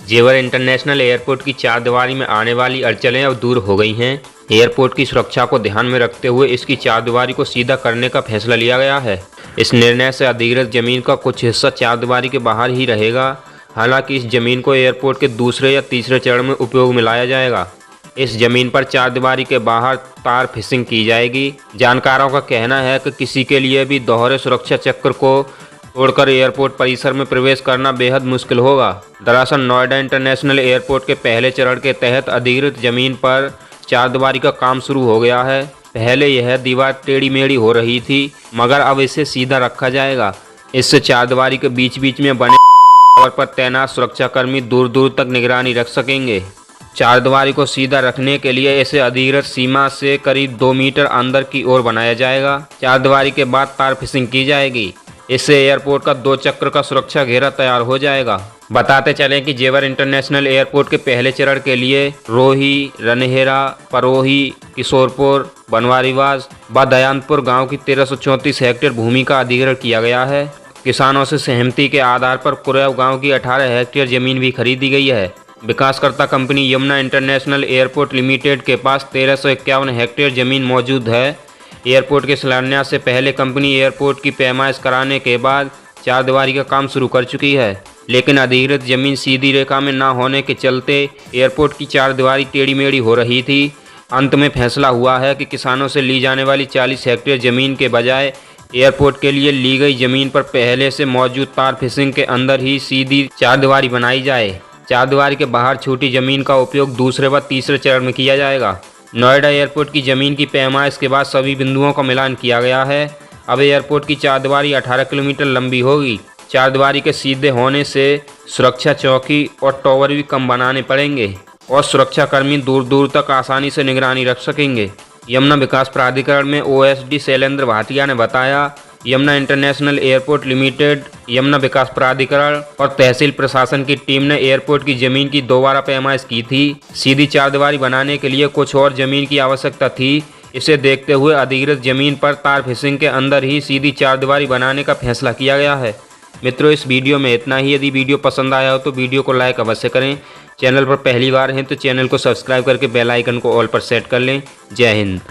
जेवर international airport की चारदीवारी में आने वाली अड़चनें अब दूर हो गई हैं। एयरपोर्ट की सुरक्षा को ध्यान में रखते हुए इसकी चारदीवारी को सीधा करने का फैसला लिया गया है। इस निर्णय से अधिग्रहित जमीन का कुछ हिस्सा चारदीवारी के बाहर ही रहेगा। हालांकि इस जमीन को एयरपोर्ट के दूसरे या तीसरे चरण में उपयोग में लाया जाएगा। इस जमीन पर चारदीवारी के बाहर तार फिशिंग की जाएगी। जानकारों का कहना है कि किसी के लिए भी दोहरे सुरक्षा चक्र को तोड़कर एयरपोर्ट परिसर में प्रवेश करना बेहद मुश्किल होगा। दरअसल नोएडा इंटरनेशनल एयरपोर्ट के पहले चरण के तहत अधिग्रहित जमीन पर चारदीवारी का काम शुरू हो गया है। पहले यह दीवार टेढ़ी मेढ़ी हो रही थी, मगर अब इसे सीधा रखा जाएगा। इससे चारदीवारी के बीच बीच में बने टावर पर तैनात सुरक्षाकर्मी दूर दूर तक निगरानी रख सकेंगे। चारदीवारी को सीधा रखने के लिए इसे अधिग्रहित सीमा से करीब 2 मीटर अंदर की ओर बनाया जाएगा। चारदीवारी के बाद तार फिशिंग की जाएगी। इससे एयरपोर्ट का 2 चक्र का सुरक्षा घेरा तैयार हो जाएगा। बताते चलें कि जेवर इंटरनेशनल एयरपोर्ट के पहले चरण के लिए रोही, रनहेरा, परोही, किशोरपुर, बनवारीवास व दयानपुर गांव की 1334 हेक्टेयर भूमि का अधिग्रहण किया गया है। किसानों से सहमति के आधार पर कुरैव गांव की 18 हेक्टेयर जमीन भी खरीदी गई है। विकासकर्ता company Yamuna international airport limited के पास 1351 हेक्टेयर जमीन मौजूद है। एयरपोर्ट के शिलान्यास से पहले कंपनी एयरपोर्ट की पैमाइश कराने के बाद चारदीवारी का काम शुरू कर चुकी है, लेकिन अधिग्रहित जमीन सीधी रेखा में न होने के चलते एयरपोर्ट की चारदीवारी टेढ़ी मेढ़ी हो रही थी। अंत में फैसला हुआ है कि किसानों से ली जाने वाली 40 हेक्टेयर जमीन के बजाय एयरपोर्ट के लिए ली गई जमीन पर पहले से मौजूद तार फिशिंग के अंदर ही सीधी चारदीवारी बनाई जाए। चारदीवारी के बाहर छूटी जमीन का उपयोग दूसरे व तीसरे चरण में किया जाएगा। नोएडा एयरपोर्ट की जमीन की पैमाइश के बाद सभी बिंदुओं का मिलान किया गया है। अब एयरपोर्ट की चारदीवारी 18 किलोमीटर लंबी होगी। चारदीवारी के सीधे होने से सुरक्षा चौकी और टावर भी कम बनाने पड़ेंगे और सुरक्षाकर्मी दूर दूर तक आसानी से निगरानी रख सकेंगे। यमुना विकास प्राधिकरण में ओएसडी शैलेंद्र भाटिया ने बताया, Yamuna international airport limited, Yamuna विकास प्राधिकरण और तहसील प्रशासन की टीम ने एयरपोर्ट की जमीन की दोबारा पैमाइश की थी। सीधी चारदीवारी बनाने के लिए कुछ और जमीन की आवश्यकता थी। इसे देखते हुए अधिग्रहित जमीन पर तार फिशिंग के अंदर ही सीधी चारदीवारी बनाने का फैसला किया गया है। मित्रों, इस वीडियो में इतना ही। यदि वीडियो पसंद आया हो तो वीडियो को लाइक अवश्य करें। चैनल पर पहली बार हैं तो चैनल को सब्सक्राइब करके बेल आइकन को ऑल पर सेट कर लें। जय हिंद।